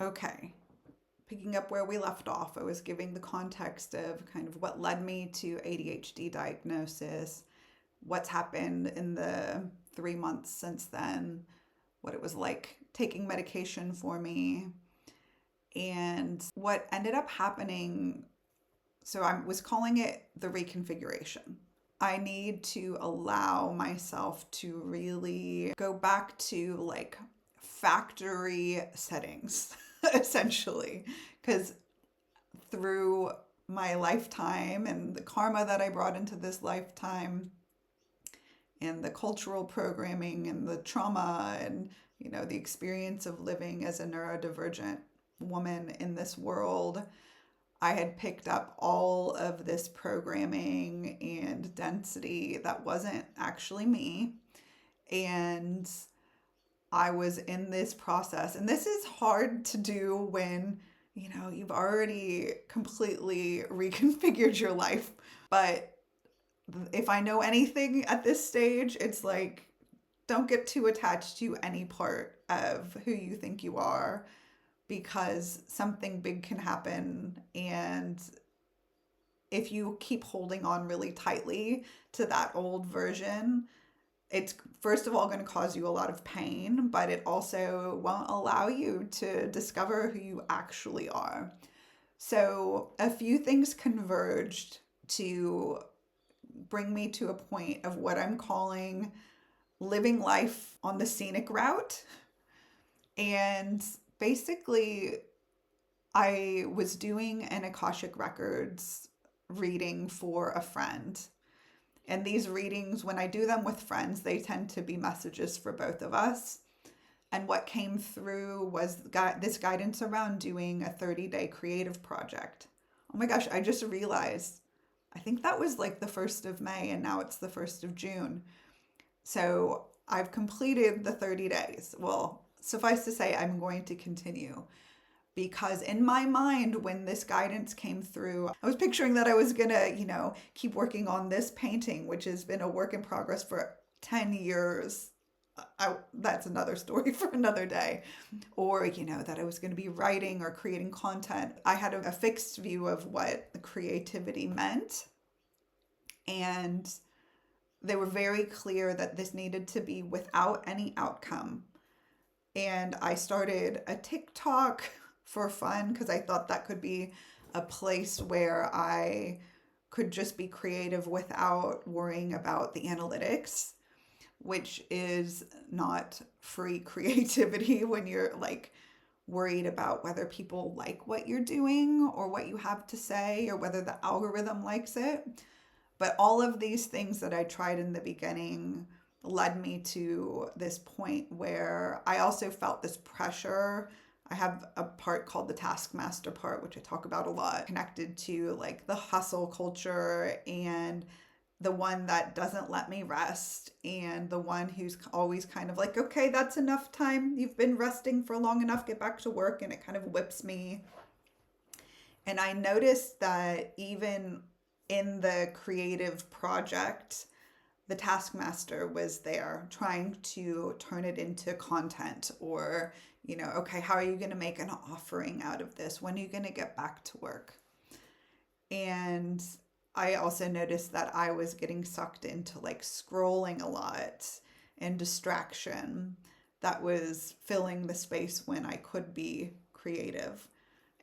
okay, picking up where we left off, I was giving the context of kind of what led me to ADHD diagnosis, what's happened in the 3 months since then, what it was like taking medication for me, and what ended up happening. So I was calling it the reconfiguration. I need to allow myself to really go back to like factory settings, essentially, because through my lifetime and the karma that I brought into this lifetime and the cultural programming and the trauma and the experience of living as a neurodivergent woman in this world, I had picked up all of this programming and density that wasn't actually me. And I was in this process. And this is hard to do when, you've already completely reconfigured your life. But if I know anything at this stage, it's like, don't get too attached to any part of who you think you are, because something big can happen. And if you keep holding on really tightly to that old version, it's first of all going to cause you a lot of pain, but it also won't allow you to discover who you actually are. So a few things converged to bring me to a point of what I'm calling living life on the scenic route. And basically, I was doing an Akashic Records reading for a friend. And these readings, when I do them with friends, they tend to be messages for both of us. And what came through was this guidance around doing a 30-day creative project. Oh my gosh, I just realized, I think that was like the 1st of May and now it's the 1st of June. So I've completed the 30 days. Well, suffice to say, I'm going to continue, because in my mind, when this guidance came through, I was picturing that I was gonna, keep working on this painting, which has been a work in progress for 10 years. That's another story for another day. Or, that I was going to be writing or creating content. I had a fixed view of what creativity meant. And they were very clear that this needed to be without any outcome. And I started a TikTok for fun because I thought that could be a place where I could just be creative without worrying about the analytics, which is not free creativity when you're like worried about whether people like what you're doing or what you have to say or whether the algorithm likes it. But all of these things that I tried in the beginning led me to this point where I also felt this pressure. I have a part called the taskmaster part, which I talk about a lot, connected to like the hustle culture and the one that doesn't let me rest, and the one who's always kind of like, okay, that's enough time. You've been resting for long enough. Get back to work. And it kind of whips me. And I noticed that even in the creative project, the taskmaster was there trying to turn it into content, or, okay, how are you going to make an offering out of this? When are you going to get back to work? And I also noticed that I was getting sucked into like scrolling a lot and distraction that was filling the space when I could be creative.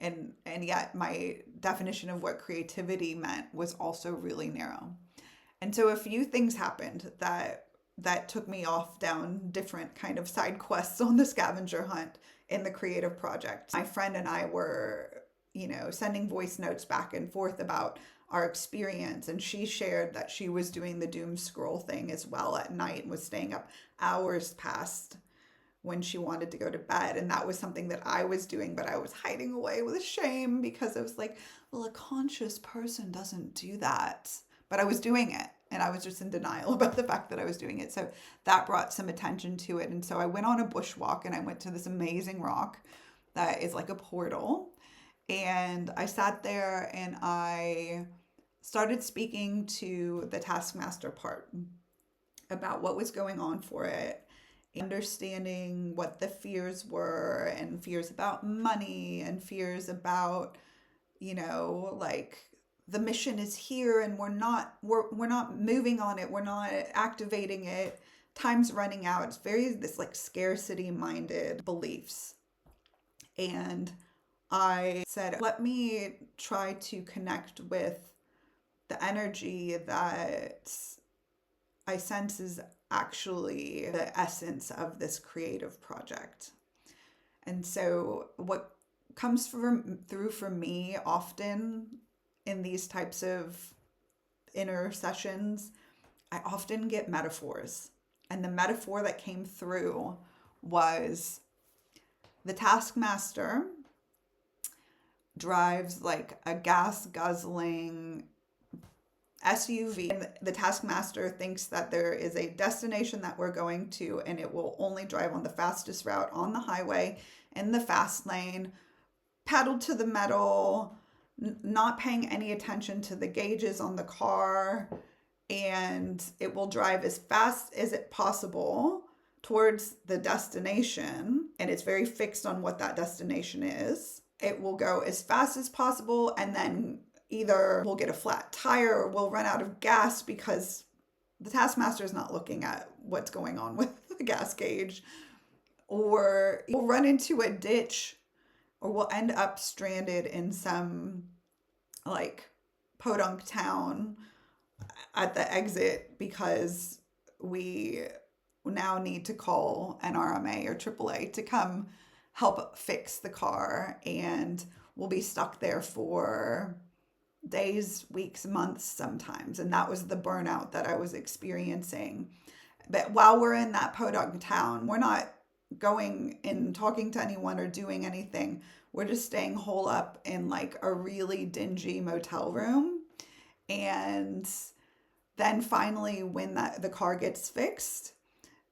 And yet my definition of what creativity meant was also really narrow. And so a few things happened that took me off down different kind of side quests on the scavenger hunt in the creative project. My friend and I were, sending voice notes back and forth about our experience, and she shared that she was doing the doom scroll thing as well at night and was staying up hours past when she wanted to go to bed. And that was something that I was doing, but I was hiding away with shame because I was like, well, a conscious person doesn't do that. But I was doing it, and I was just in denial about the fact that I was doing it. So that brought some attention to it. And so I went on a bushwalk and I went to this amazing rock that is like a portal. And I sat there and I started speaking to the taskmaster part about what was going on for it. understanding what the fears were, and fears about money and fears about, like the mission is here and we're not moving on it, we're not activating it, time's running out. It's very this like scarcity minded beliefs. And I said, let me try to connect with the energy that I sense is actually the essence of this creative project. And so what comes through for me often in these types of inner sessions, I often get metaphors. And the metaphor that came through was the taskmaster drives like a gas guzzling SUV, and the taskmaster thinks that there is a destination that we're going to, and it will only drive on the fastest route on the highway in the fast lane, pedal to the metal, not paying any attention to the gauges on the car, and it will drive as fast as it possible towards the destination, and it's very fixed on what that destination is. It will go as fast as possible, and then either we'll get a flat tire or we'll run out of gas because the taskmaster is not looking at what's going on with the gas gauge, or we'll run into a ditch, or we'll end up stranded in some like podunk town at the exit because we now need to call NRMA or AAA to come help fix the car, and we'll be stuck there for days, weeks, months sometimes. And that was the burnout that I was experiencing. But while we're in that podunk town, we're not going and talking to anyone or doing anything. We're just staying hole up in like a really dingy motel room. And then finally, when the car gets fixed,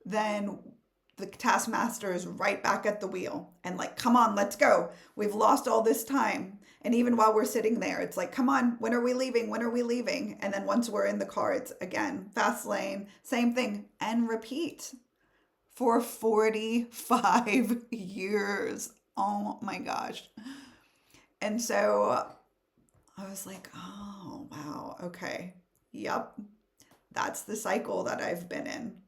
then the taskmaster is right back at the wheel and like, come on, let's go. We've lost all this time. And even while we're sitting there, it's like, come on, when are we leaving? When are we leaving? And then once we're in the car, it's again, fast lane, same thing, and repeat for 45 years. Oh my gosh. And so I was like, oh, wow. Okay. Yep. That's the cycle that I've been in.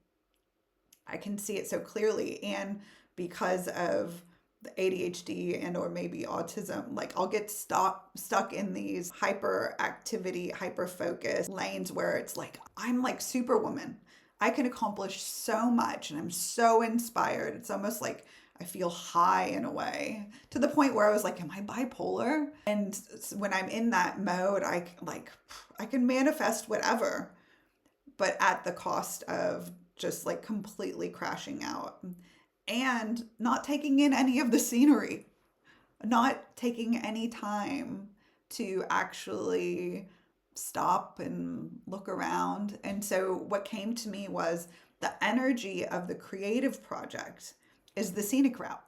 I can see it so clearly. And because of the ADHD and or maybe autism, like I'll get stuck in these hyperactivity, hyper focus lanes where it's like, I'm like Superwoman. I can accomplish so much and I'm so inspired. It's almost like I feel high in a way, to the point where I was like, am I bipolar? And when I'm in that mode, I can manifest whatever, but at the cost of just like completely crashing out and not taking in any of the scenery, not taking any time to actually stop and look around. And so what came to me was the energy of the creative project is the scenic route.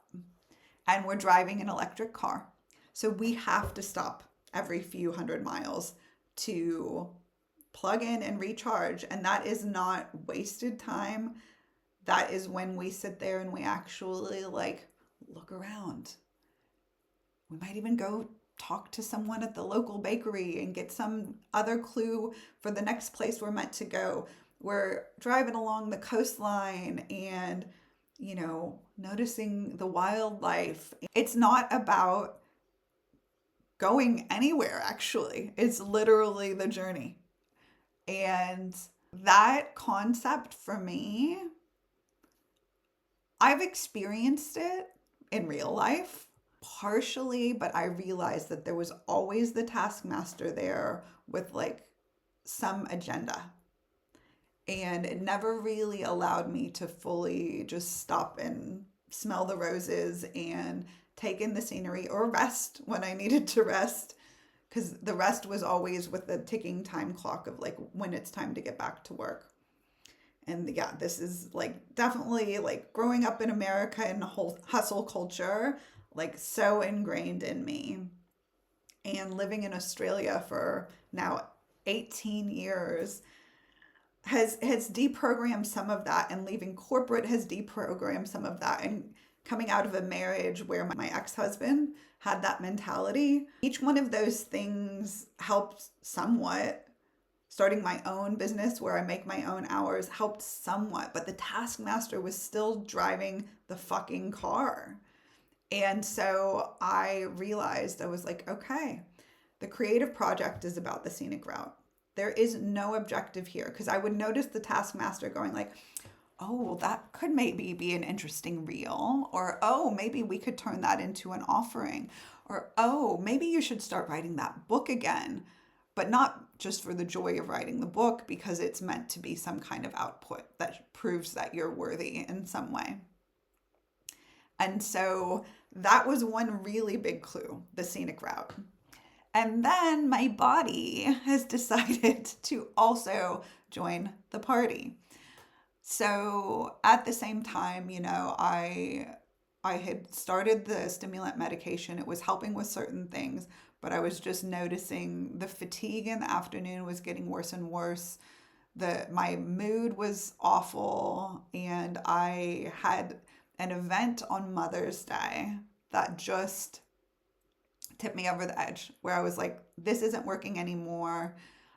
And we're driving an electric car. So we have to stop every few hundred miles to plug in and recharge. And that is not wasted time. That is when we sit there and we actually like look around. We might even go talk to someone at the local bakery and get some other clue for the next place we're meant to go. We're driving along the coastline and, noticing the wildlife. It's not about going anywhere, actually. It's literally the journey. And that concept for me, I've experienced it in real life partially, but I realized that there was always the taskmaster there with like some agenda. And it never really allowed me to fully just stop and smell the roses and take in the scenery or rest when I needed to rest. Because the rest was always with the ticking time clock of like when it's time to get back to work. And yeah, this is like definitely like growing up in America and the whole hustle culture, like so ingrained in me. And living in Australia for now 18 years, has deprogrammed some of that, and leaving corporate has deprogrammed some of that, and coming out of a marriage where my ex-husband had that mentality. Each one of those things helped somewhat. Starting my own business where I make my own hours helped somewhat, but the taskmaster was still driving the fucking car. And so I realized, I was like, okay, the creative project is about the scenic route. There is no objective here, because I would notice the taskmaster going like, oh, well, that could maybe be an interesting reel, or oh, maybe we could turn that into an offering, or oh, maybe you should start writing that book again, but not just for the joy of writing the book, because it's meant to be some kind of output that proves that you're worthy in some way. And so that was one really big clue, the scenic route. And then my body has decided to also join the party. So at the same time, I had started the stimulant medication. It was helping with certain things, but I was just noticing the fatigue in the afternoon was getting worse and worse. My mood was awful, and I had an event on Mother's Day that just tipped me over the edge, where I was like, this isn't working anymore.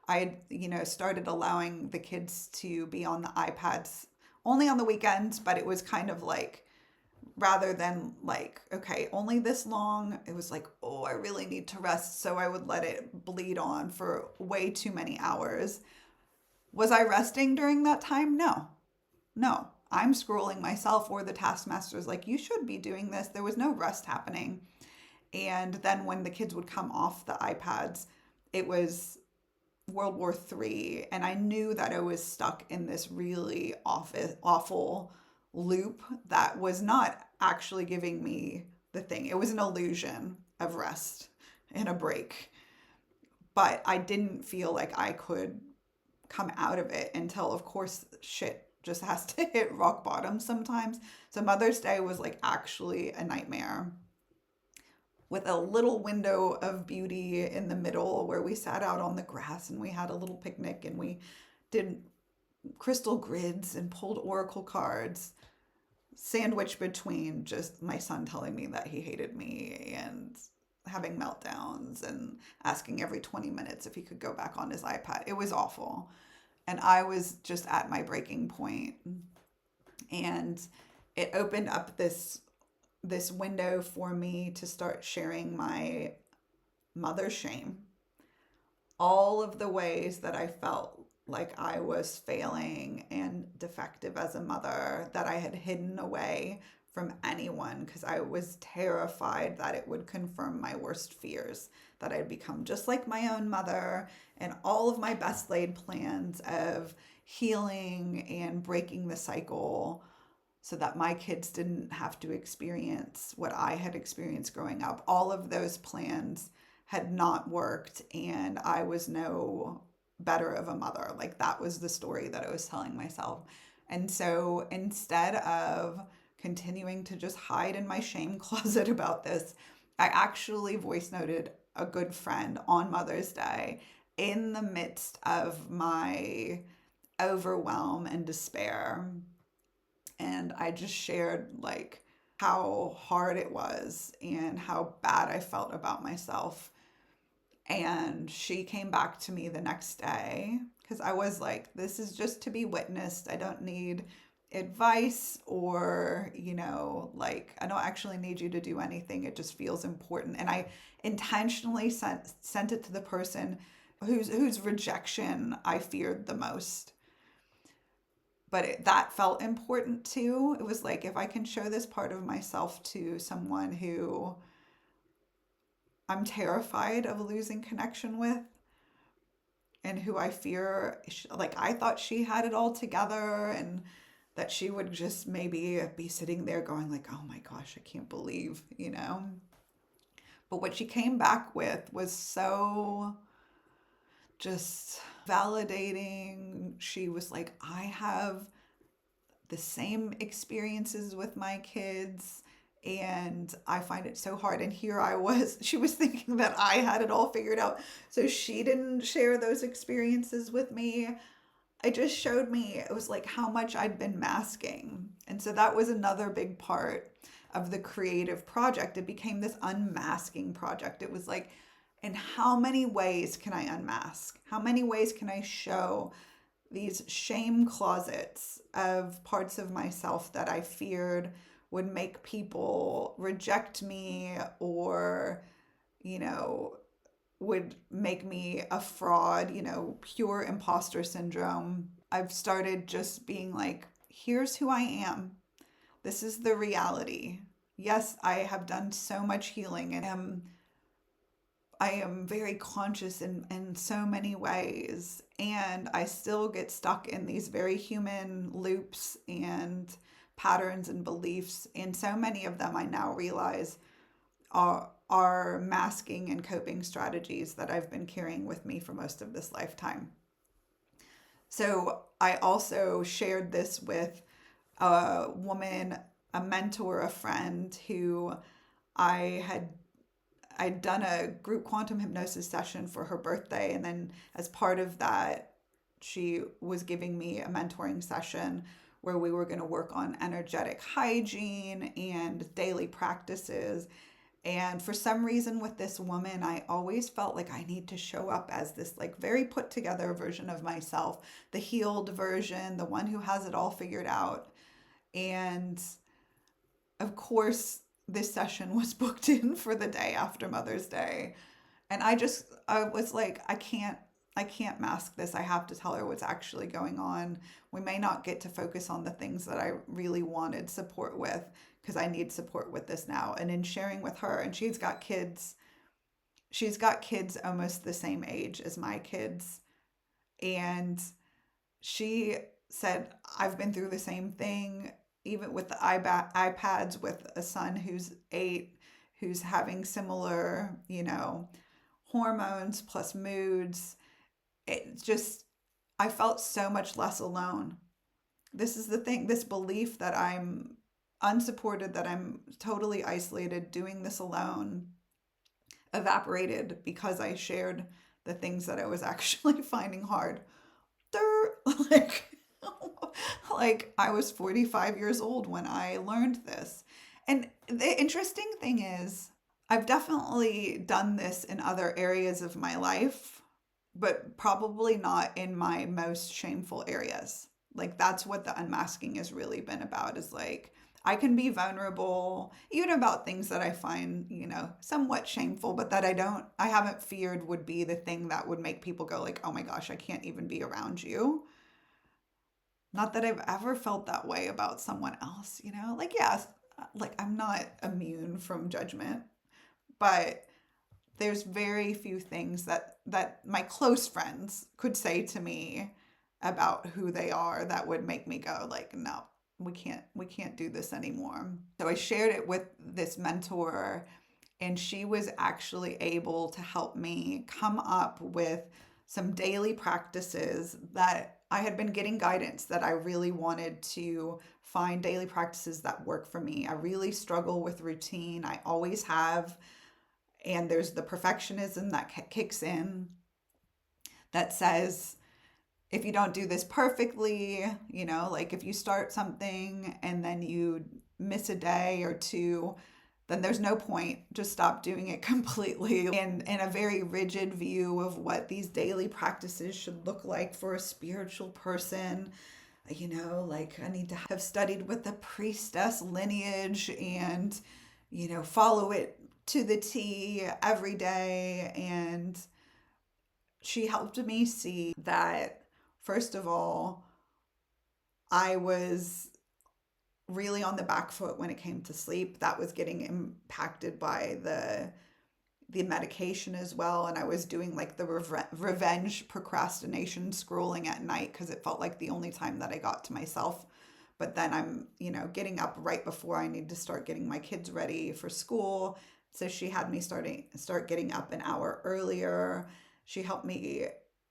I, started allowing the kids to be on the iPads only on the weekends, but it was kind of like, rather than like, okay, only this long, it was like, oh, I really need to rest. So I would let it bleed on for way too many hours. Was I resting during that time? No. I'm scrolling myself, or the taskmaster's like, you should be doing this. There was no rest happening. And then when the kids would come off the iPads, it was World War III. And I knew that I was stuck in this really awful loop that was not actually giving me the thing. It was an illusion of rest and a break. But I didn't feel like I could come out of it until, of course, shit just has to hit rock bottom sometimes. So Mother's Day was like actually a nightmare, with a little window of beauty in the middle where we sat out on the grass and we had a little picnic and we did crystal grids and pulled oracle cards, sandwiched between just my son telling me that he hated me and having meltdowns and asking every 20 minutes if he could go back on his iPad. It was awful. And I was just at my breaking point. And it opened up this window for me to start sharing my mother shame. All of the ways that I felt like I was failing and defective as a mother, that I had hidden away from anyone because I was terrified that it would confirm my worst fears, that I'd become just like my own mother, and all of my best laid plans of healing and breaking the cycle so that my kids didn't have to experience what I had experienced growing up. All of those plans had not worked, and I was no better of a mother. Like, that was the story that I was telling myself. And so instead of continuing to just hide in my shame closet about this, I actually voice noted a good friend on Mother's Day in the midst of my overwhelm and despair. And I just shared like how hard it was and how bad I felt about myself. And she came back to me the next day, because I was like, this is just to be witnessed. I don't need advice, or, like, I don't actually need you to do anything. It just feels important. And I intentionally sent it to the person whose rejection I feared the most. But that felt important too. It was like, if I can show this part of myself to someone who I'm terrified of losing connection with, and who I fear, like, I thought she had it all together, and that she would just maybe be sitting there going like, oh my gosh, I can't believe, But what she came back with was so just validating. She was like, I have the same experiences with my kids, and I find it so hard. And here I was, she was thinking that I had it all figured out. So she didn't share those experiences with me. it just showed me, it was like how much I'd been masking. And so that was another big part of the creative project. It became this unmasking project. It was like, in how many ways can I unmask? How many ways can I show these shame closets of parts of myself that I feared would make people reject me, or, you know, would make me a fraud, pure imposter syndrome. I've started just being like, here's who I am. This is the reality. Yes, I have done so much healing and I am very conscious in so many ways. And I still get stuck in these very human loops and patterns and beliefs. And so many of them I now realize are masking and coping strategies that I've been carrying with me for most of this lifetime. So I also shared this with a woman, a mentor, a friend who I'd done a group quantum hypnosis session for her birthday, and then as part of that, she was giving me a mentoring session where we were going to work on energetic hygiene and daily practices. And for some reason with this woman, I always felt like I need to show up as this like very put together version of myself, the healed version, the one who has it all figured out. And of course, this session was booked in for the day after Mother's Day. And I was like, I can't mask this. I have to tell her what's actually going on. We may not get to focus on the things that I really wanted support with, because I need support with this now. And in sharing with her, and she's got kids almost the same age as my kids. And she said, I've been through the same thing, even with the iPads, with a son who's 8, who's having similar, hormones plus moods. It just, I felt so much less alone. This is the thing, this belief that I'm unsupported, that I'm totally isolated, doing this alone, evaporated because I shared the things that I was actually finding hard. Like, like I was 45 years old when I learned this. And the interesting thing is, I've definitely done this in other areas of my life, but probably not in my most shameful areas. Like, that's what the unmasking has really been about, is like, I can be vulnerable, even about things that I find, somewhat shameful, but that I haven't feared would be the thing that would make people go like, oh my gosh, I can't even be around you. Not that I've ever felt that way about someone else, like, yes, like I'm not immune from judgment, but there's very few things that my close friends could say to me about who they are that would make me go like, no, we can't do this anymore. So I shared it with this mentor, and she was actually able to help me come up with some daily practices that I had been getting guidance that I really wanted to find daily practices that work for me. I really struggle with routine. I always have. And there's the perfectionism that kicks in that says, if you don't do this perfectly, like if you start something and then you miss a day or two, then there's no point. Just stop doing it completely. And a very rigid view of what these daily practices should look like for a spiritual person. Like I need to have studied with the priestess lineage and, follow it to the T every day. And she helped me see that, first of all, I was really on the back foot when it came to sleep. That was getting impacted by the medication as well. And I was doing like the revenge procrastination scrolling at night because it felt like the only time that I got to myself. But then I'm, getting up right before I need to start getting my kids ready for school. So she had me start getting up an hour earlier. She helped me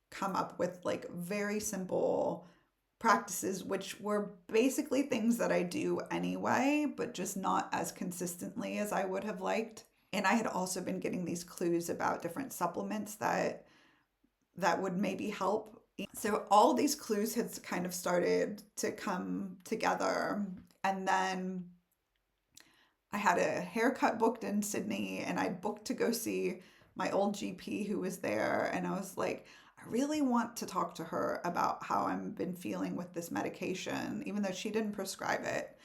come up with like very simple practices, which were basically things that I do anyway, but just not as consistently as I would have liked. And I had also been getting these clues about different supplements that would maybe help So all these clues had kind of started to come together. And then I had a haircut booked in Sydney, and I booked to go see my old GP who was there. And I was like, I really want to talk to her about how I've been feeling with this medication, even though she didn't prescribe it.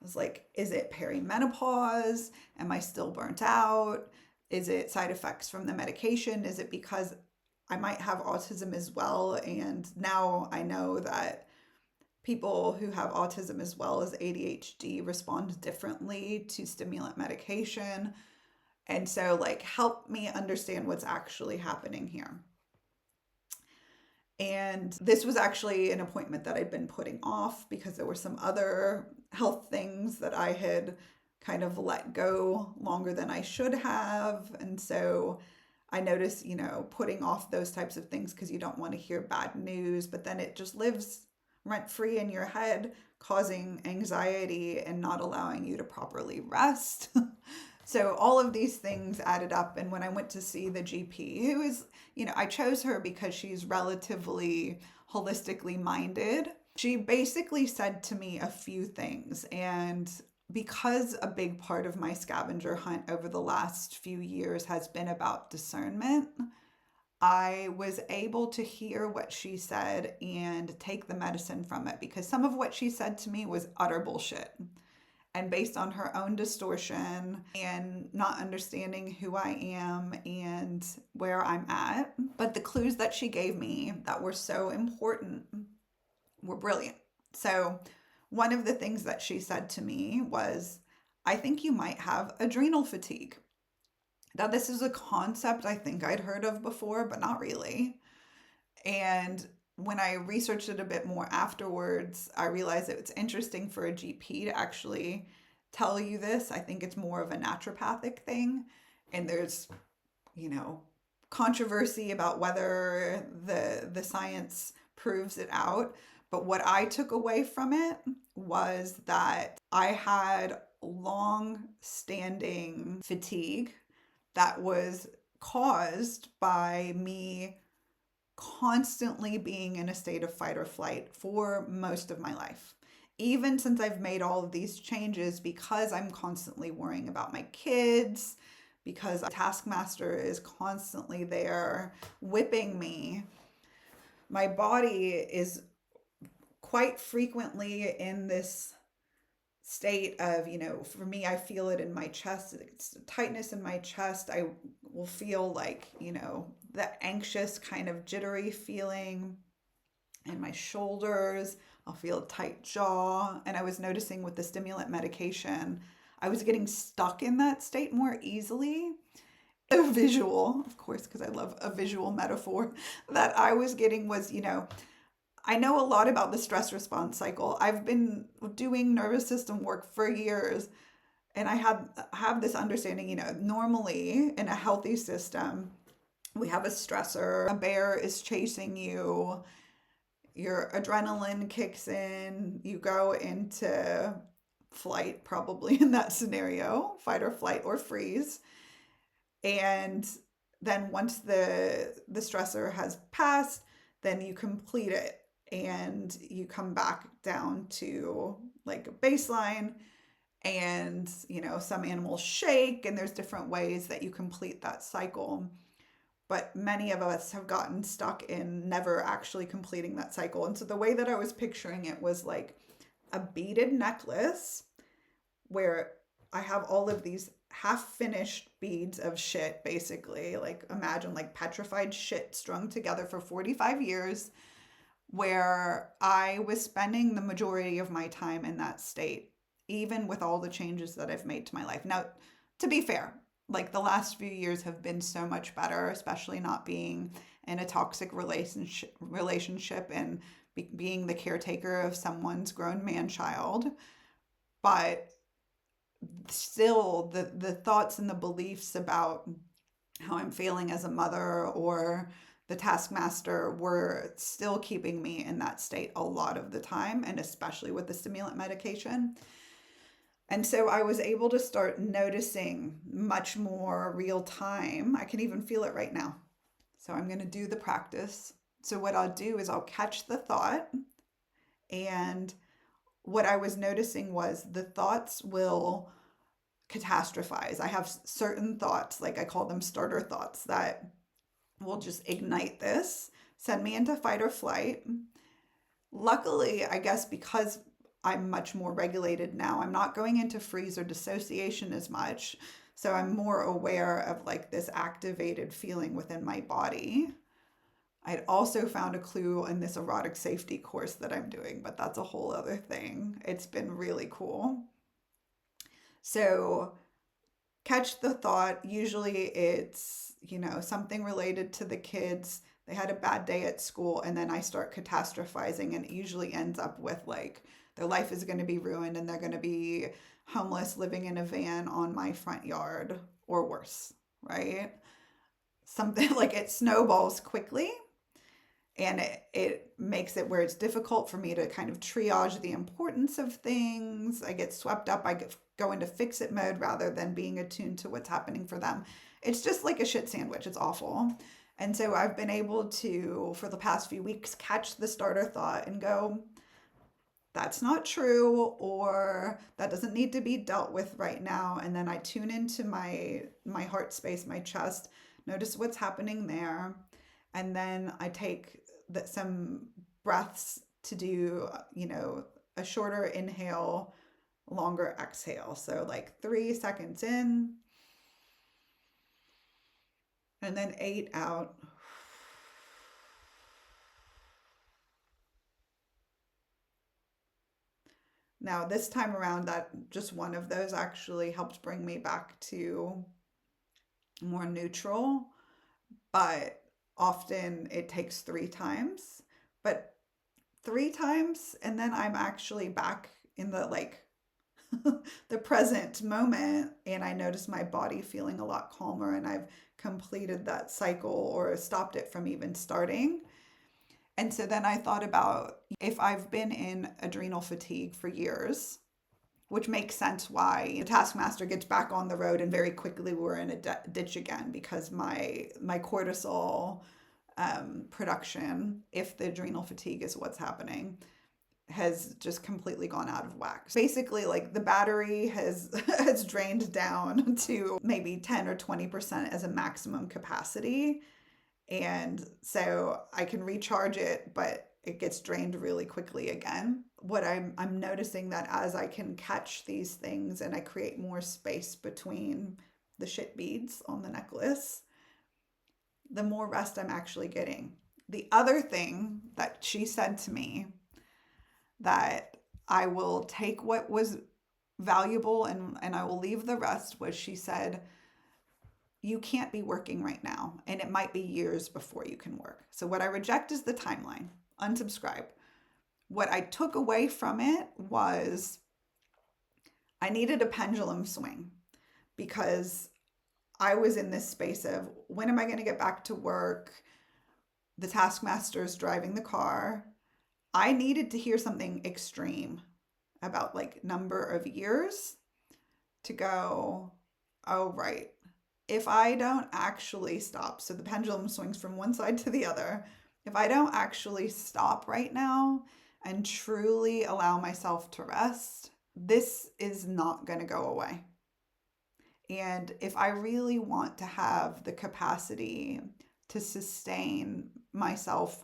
I was like, is it perimenopause? Am I still burnt out? Is it side effects from the medication? Is it because I might have autism as well? And now I know that people who have autism as well as ADHD respond differently to stimulant medication. And so, like, help me understand what's actually happening here. And this was actually an appointment that I'd been putting off because there were some other health things that I had kind of let go longer than I should have. And so I noticed, putting off those types of things because you don't want to hear bad news, but then it just lives rent free in your head, causing anxiety and not allowing you to properly rest. So all of these things added up. And when I went to see the GP, who is, I chose her because she's relatively holistically minded. She basically said to me a few things. And because a big part of my scavenger hunt over the last few years has been about discernment, I was able to hear what she said and take the medicine from it, because some of what she said to me was utter bullshit. And based on her own distortion and not understanding who I am and where I'm at. But the clues that she gave me that were so important were brilliant. So one of the things that she said to me was, I think you might have adrenal fatigue. Now, this is a concept I think I'd heard of before, but not really. And when I researched it a bit more afterwards, I realized that it's interesting for a GP to actually tell you this. I think it's more of a naturopathic thing. And there's, controversy about whether the science proves it out. But what I took away from it was that I had long-standing fatigue that was caused by me constantly being in a state of fight or flight for most of my life. Even since I've made all of these changes, because I'm constantly worrying about my kids, because Taskmaster is constantly there whipping me, my body is quite frequently in this state of, for me, I feel it in my chest. It's tightness in my chest. I will feel like, the anxious kind of jittery feeling in my shoulders. I'll feel a tight jaw. And I was noticing with the stimulant medication, I was getting stuck in that state more easily. A visual, of course, because I love a visual metaphor, that I was getting was, I know a lot about the stress response cycle. I've been doing nervous system work for years, and I have this understanding, normally in a healthy system, we have a stressor, a bear is chasing you, your adrenaline kicks in, you go into flight, probably in that scenario, fight or flight or freeze. And then once the stressor has passed, then you complete it and you come back down to like a baseline. And, some animals shake, and there's different ways that you complete that cycle. But many of us have gotten stuck in never actually completing that cycle. And so the way that I was picturing it was like a beaded necklace where I have all of these half-finished beads of shit, basically. Like, imagine like petrified shit strung together for 45 years, where I was spending the majority of my time in that state, even with all the changes that I've made to my life. Now, to be fair, like the last few years have been so much better, especially not being in a toxic relationship and being the caretaker of someone's grown man child. But still, the thoughts and the beliefs about how I'm feeling as a mother or the taskmaster were still keeping me in that state a lot of the time, and especially with the stimulant medication. And so I was able to start noticing much more real time. I can even feel it right now. So I'm going to do the practice So what I'll do is I'll catch the thought, and what I was noticing was the thoughts will catastrophize. I have certain thoughts, like I call them starter thoughts, that will just ignite this, send me into fight or flight. Luckily, I guess because I'm much more regulated now, I'm not going into freeze or dissociation as much. So I'm more aware of like this activated feeling within my body. I'd also found a clue in this erotic safety course that I'm doing, but that's a whole other thing. It's been really cool. So catch the thought. Usually it's, something related to the kids. They had a bad day at school, and then I start catastrophizing, and it usually ends up with like their life is going to be ruined and they're going to be homeless living in a van on my front yard or worse, right? Something like it snowballs quickly, and it makes it where it's difficult for me to kind of triage the importance of things. I get swept up. Go into fix it mode rather than being attuned to what's happening for them. It's just like a shit sandwich. It's awful. And so I've been able to, for the past few weeks, catch the starter thought and go, that's not true, or that doesn't need to be dealt with right now. And then I tune into my heart space, my chest, notice what's happening there. And then I take some breaths to do, a shorter inhale, longer exhale. So like 3 seconds in, and then 8 out. Now, this time around, that just one of those actually helped bring me back to more neutral, but often it takes 3 times. But 3 times, and then I'm actually back in the like the present moment, and I notice my body feeling a lot calmer, and I've completed that cycle or stopped it from even starting. And so then I thought about if I've been in adrenal fatigue for years, which makes sense why the taskmaster gets back on the road and very quickly we're in a ditch again, because my cortisol production, if the adrenal fatigue is what's happening, has just completely gone out of whack. Basically, like the battery has has drained down to maybe 10 or 20% as a maximum capacity. And so I can recharge it, but it gets drained really quickly again. What I'm noticing that as I can catch these things and I create more space between the shit beads on the necklace, the more rest I'm actually getting. The other thing that she said to me, that I will take what was valuable and I will leave the rest, was she said, you can't be working right now, and it might be years before you can work. So what I reject is the timeline. Unsubscribe. What I took away from it was I needed a pendulum swing, because I was in this space of, when am I going to get back to work? The taskmaster's driving the car. I needed to hear something extreme about like number of years to go, oh, right. If I don't actually stop, so the pendulum swings from one side to the other. If I don't actually stop right now and truly allow myself to rest, this is not going to go away. And if I really want to have the capacity to sustain myself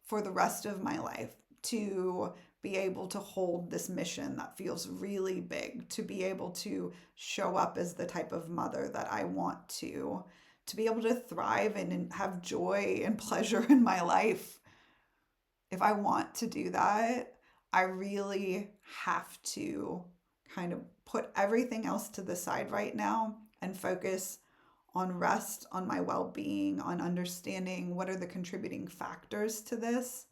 for the rest of my life, to be able to hold this mission that feels really big, to be able to show up as the type of mother that I want to be able to thrive and have joy and pleasure in my life. If I want to do that, I really have to kind of put everything else to the side right now and focus on rest, on my well-being, on understanding what are the contributing factors to this.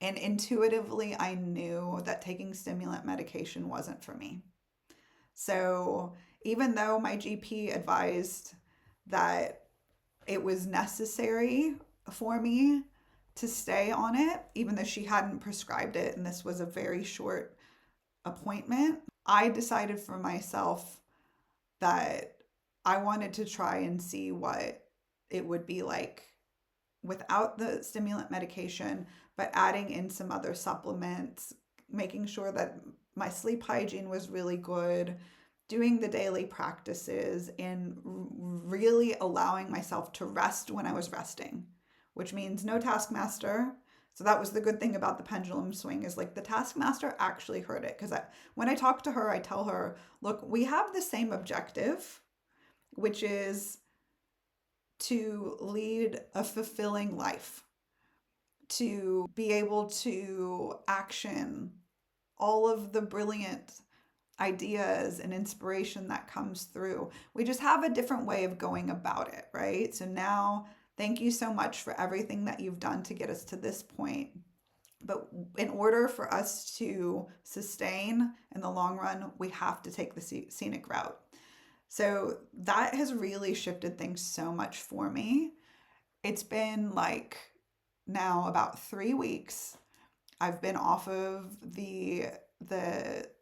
And intuitively, I knew that taking stimulant medication wasn't for me. So even though my GP advised that it was necessary for me to stay on it, even though she hadn't prescribed it, and this was a very short appointment, I decided for myself that I wanted to try and see what it would be like without the stimulant medication, but adding in some other supplements, making sure that my sleep hygiene was really good, doing the daily practices, and really allowing myself to rest when I was resting, which means no taskmaster. So that was the good thing about the pendulum swing, is like the taskmaster actually heard it. Because when I talk to her, I tell her, look, we have the same objective, which is to lead a fulfilling life, to be able to action all of the brilliant ideas and inspiration that comes through. We just have a different way of going about it, right? So now, thank you so much for everything that you've done to get us to this point. But in order for us to sustain in the long run, we have to take the scenic route. So that has really shifted things so much for me. It's been like now about 3 weeks. I've been off of the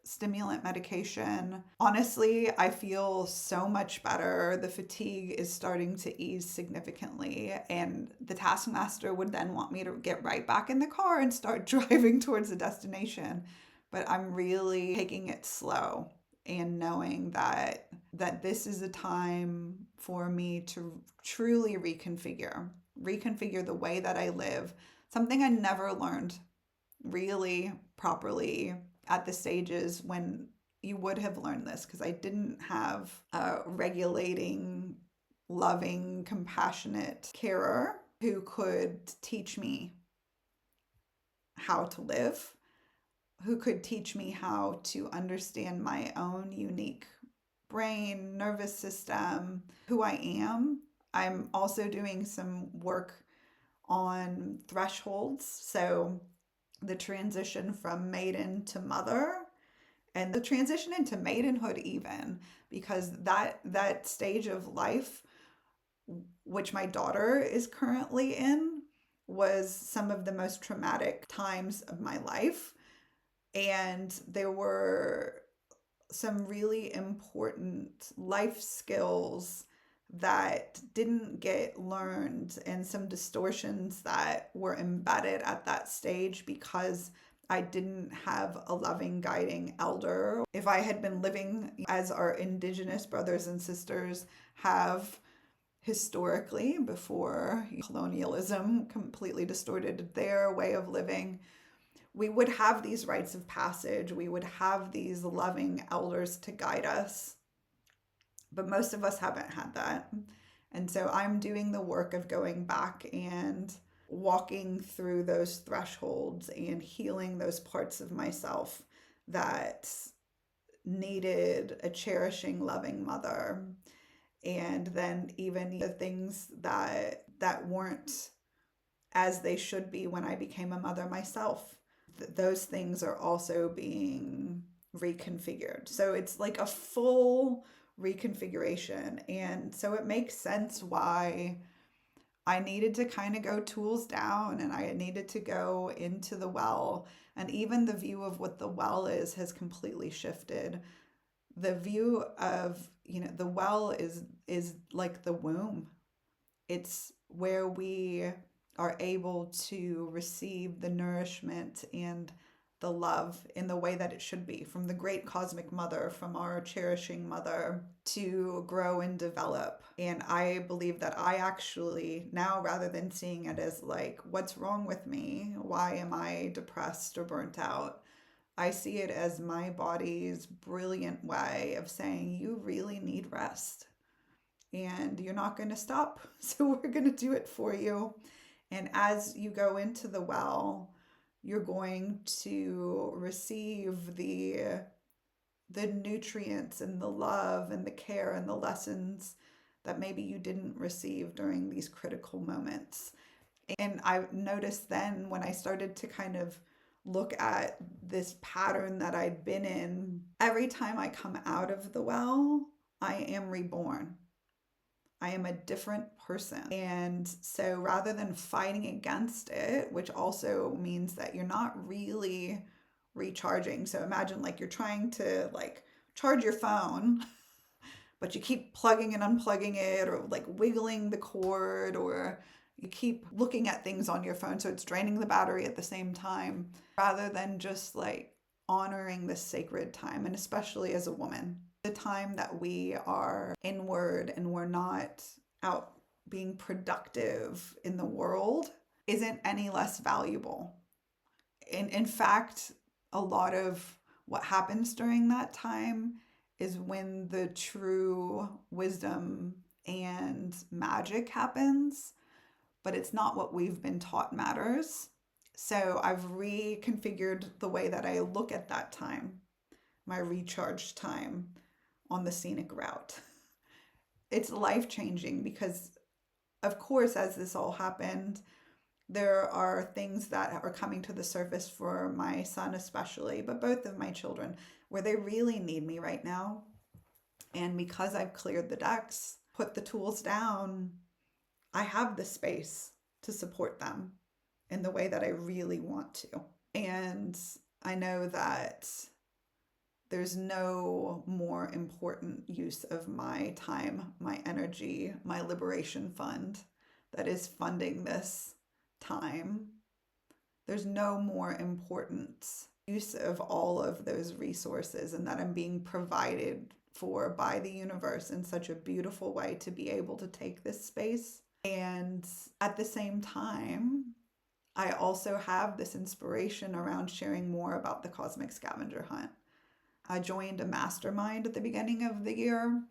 stimulant medication. Honestly, I feel so much better. The fatigue is starting to ease significantly, and the taskmaster would then want me to get right back in the car and start driving towards the destination. But I'm really taking it slow and knowing that this is a time for me to truly reconfigure the way that I live. Something I never learned really properly at the stages when you would have learned this, because I didn't have a regulating, loving, compassionate carer who could teach me how to live, who could teach me how to understand my own unique brain, nervous system, who I am. I'm also doing some work on thresholds. So the transition from maiden to mother, and the transition into maidenhood even, because that stage of life, which my daughter is currently in, was some of the most traumatic times of my life. And there were some really important life skills that didn't get learned, and some distortions that were embedded at that stage because I didn't have a loving, guiding elder. If I had been living as our Indigenous brothers and sisters have historically, before colonialism completely distorted their way of living, we would have these rites of passage. We would have these loving elders to guide us. But most of us haven't had that. And so I'm doing the work of going back and walking through those thresholds and healing those parts of myself that needed a cherishing, loving mother. And then even the things that weren't as they should be when I became a mother myself, those things are also being reconfigured. So it's like a full reconfiguration. And so it makes sense why I needed to kind of go tools down, and I needed to go into the well. And even the view of what the well is has completely shifted. The view of, the well is like the womb. It's where we are able to receive the nourishment and the love in the way that it should be from the great cosmic mother, from our cherishing mother, to grow and develop. And I believe that I actually now, rather than seeing it as like, what's wrong with me? Why am I depressed or burnt out? I see it as my body's brilliant way of saying, you really need rest. And you're not going to stop. So we're going to do it for you. And as you go into the well, you're going to receive the nutrients and the love and the care and the lessons that maybe you didn't receive during these critical moments. And I noticed then, when I started to kind of look at this pattern that I'd been in, every time I come out of the well, I am reborn. I am a different person. And so rather than fighting against it, which also means that you're not really recharging. So imagine like you're trying to like charge your phone, but you keep plugging and unplugging it, or like wiggling the cord, or You keep looking at things on your phone, so it's draining the battery at the same time, rather than just like honoring this sacred time. And especially as a woman, the time that we are inward and we're not out being productive in the world isn't any less valuable. In fact, a lot of what happens during that time is when the true wisdom and magic happens, but it's not what we've been taught matters. So I've reconfigured the way that I look at that time, my recharge time on the scenic route. It's life changing because, of course, as this all happened, there are things that are coming to the surface for my son especially, but both of my children, where they really need me right now. And because I've cleared the decks, put the tools down, I have the space to support them in the way that I really want to. And I know that there's no more important use of my time, my energy, my liberation fund that is funding this time. There's no more important use of all of those resources, and that I'm being provided for by the universe in such a beautiful way to be able to take this space. And at the same time, I also have this inspiration around sharing more about the Cosmic Scavenger Hunt. I joined a mastermind at the beginning of the year,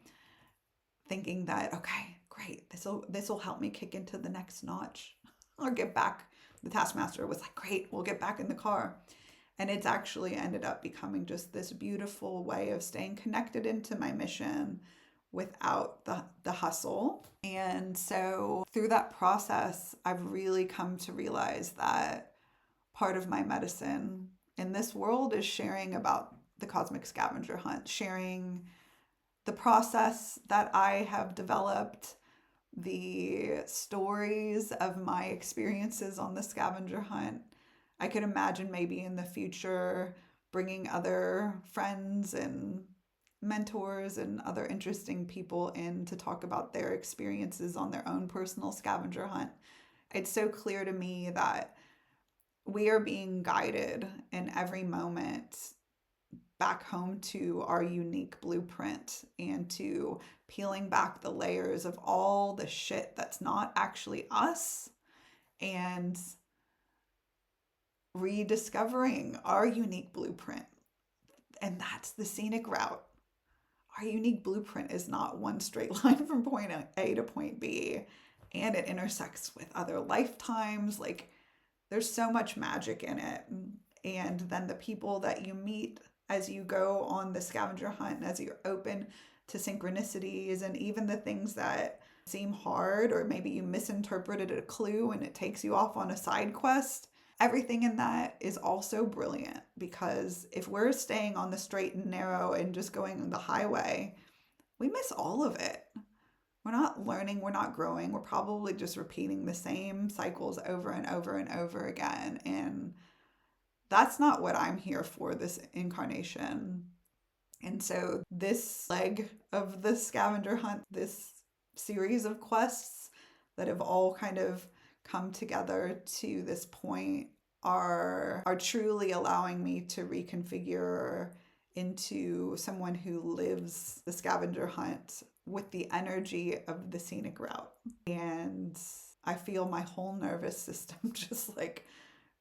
thinking that, okay, great, this will help me kick into the next notch or get back. The taskmaster was like, great, we'll get back in the car. And it's actually ended up becoming just this beautiful way of staying connected into my mission without the hustle. And so through that process, I've really come to realize that part of my medicine in this world is sharing about the Cosmic Scavenger Hunt, sharing the process that I have developed, the stories of my experiences on the scavenger hunt. I could imagine maybe in the future bringing other friends and mentors and other interesting people in to talk about their experiences on their own personal scavenger hunt. It's so clear to me that we are being guided in every moment back home to our unique blueprint and to peeling back the layers of all the shit that's not actually us and rediscovering our unique blueprint. And that's the scenic route. Our unique blueprint is not one straight line from point A to point B, and it intersects with other lifetimes. Like, there's so much magic in it. And then the people that you meet as you go on the scavenger hunt and as you're open to synchronicities and even the things that seem hard, or maybe you misinterpreted a clue and it takes you off on a side quest. Everything in that is also brilliant, because if we're staying on the straight and narrow and just going on the highway, we miss all of it. We're not learning, we're not growing, we're probably just repeating the same cycles over and over and over again. And that's not what I'm here for this incarnation. And so this leg of the scavenger hunt, this series of quests that have all kind of come together to this point are truly allowing me to reconfigure into someone who lives the scavenger hunt with the energy of the scenic route. And I feel my whole nervous system just like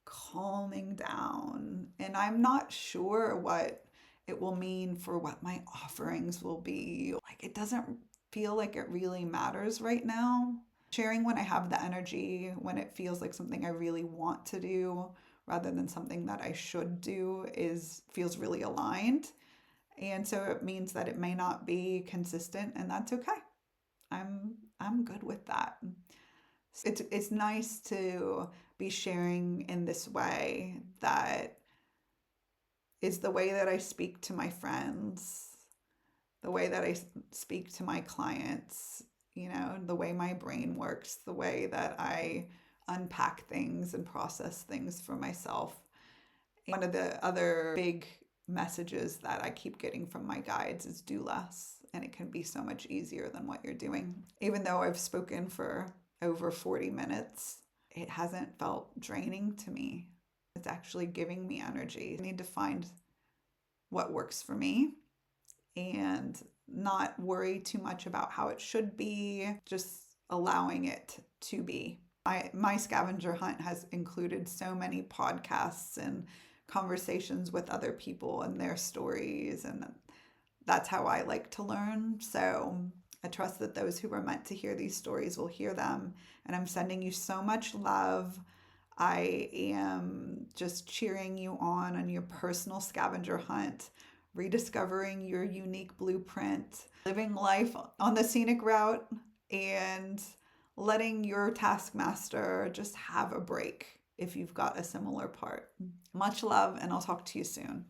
calming down. And I'm not sure what it will mean for what my offerings will be. Like, it doesn't feel like it really matters right now. Sharing when I have the energy, when it feels like something I really want to do rather than something that I should do, feels really aligned. And so it means that it may not be consistent, and that's okay. I'm good with that. It's nice to be sharing in this way that is the way that I speak to my friends, the way that I speak to my clients, the way my brain works, the way that I unpack things and process things for myself. One of the other big messages that I keep getting from my guides is do less, and it can be so much easier than what you're doing. Even though I've spoken for over 40 minutes, it hasn't felt draining to me. It's actually giving me energy. I need to find what works for me and not worry too much about how it should be, just allowing it to be. My scavenger hunt has included so many podcasts and conversations with other people and their stories, and that's how I like to learn. So I trust that those who were meant to hear these stories will hear them. And I'm sending you so much love. I am just cheering you on your personal scavenger hunt, rediscovering your unique blueprint, living life on the scenic route, and letting your taskmaster just have a break if you've got a similar part. Much love, and I'll talk to you soon.